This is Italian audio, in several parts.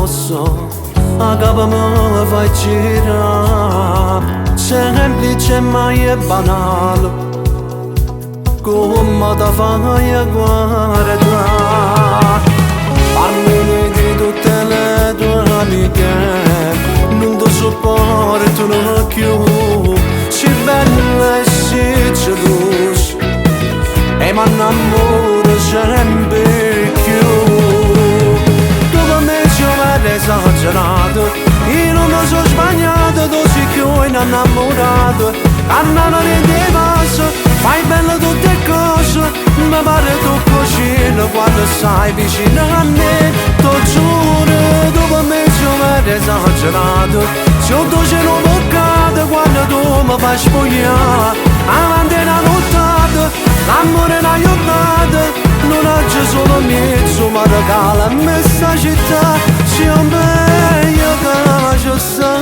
addosso, a capo me fai girare. Semplice ma è banale, come da fai a guardare. Parlami di tutte le tue amiche, non ti sopporto più. Si bella e si gelosa, e mi innamoro sempre più. Tu per me ci avete esagerato, io non mi sono sbagliato, tu sei più innamorato. Annano di passo, fai belle tutte cose, mi pare tu così quando stai vicino a me. Ti giuro, tu per me ci avete esagerato, se io tu sei un peccato quando tu mi fai spogliare. Avanti una nottata, l'amore l'hai aiutato, non oggi solo mezzo, ma regala a me sta città. Sia meglio che ci sta.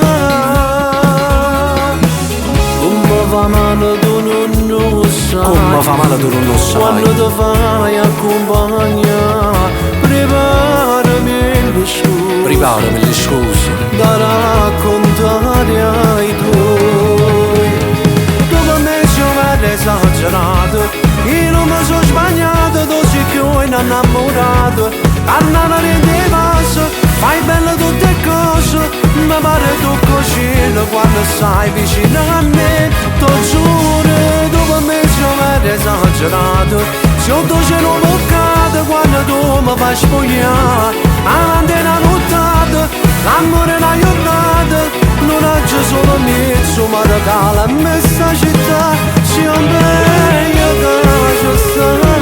Come fa male tu non lo sai, Come fa male tu non lo sai. quando ti fai accompagnare, Preparami le scuse da raccontare ai tuoi. Tu per me ci avete esagerato, io non mi sono sbagliato, tu sei più innamorato. Annano di passo, fai belle tutte cose, mi pare tu così quando stai vicino a me. Ti giuro, tu per me ci avete esagerato, se io tu sei un peccato quando tu mi fai spogliare. Avanti una nottata, l'amore l'hai aiutato, non oggi solo mezzo, ma regala a me sta città. Sia meglio che ci sta.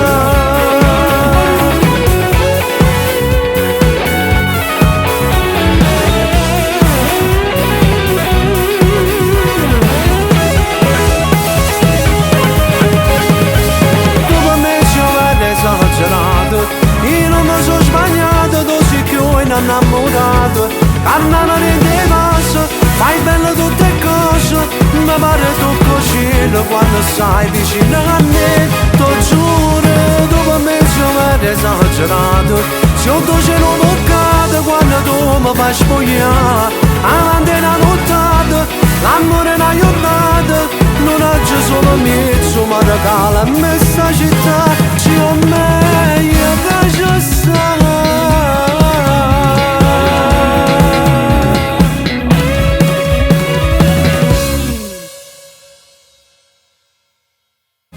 Io non mi sono sbagliato, tu sei più innamorato. Annano di passo, fai belle tutte cose, mi pare tu così quando stai vicino a me. Ti giuro, tu per me ci avete esagerato, se io tu sei un peccato quando tu mi fai spogliare. Avanti una nottata, l'amore l'hai aiutato, non oggi solo mezzo, ma regala a me sta città. Sia meglio che ci sta.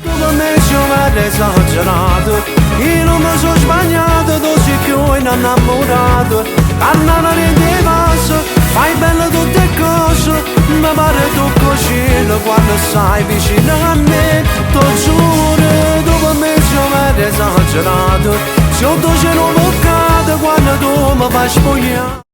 Tu per me ci avete esagerato, io non mi sono sbagliato, tu sei più innamorato. Annano di passo, fai belle tutte cose, mi pare tu così quando stai vicino a me. Ti giuro, tu per me ci avete esagerato, se io tu sei un peccato quando tu mi fai spogliare.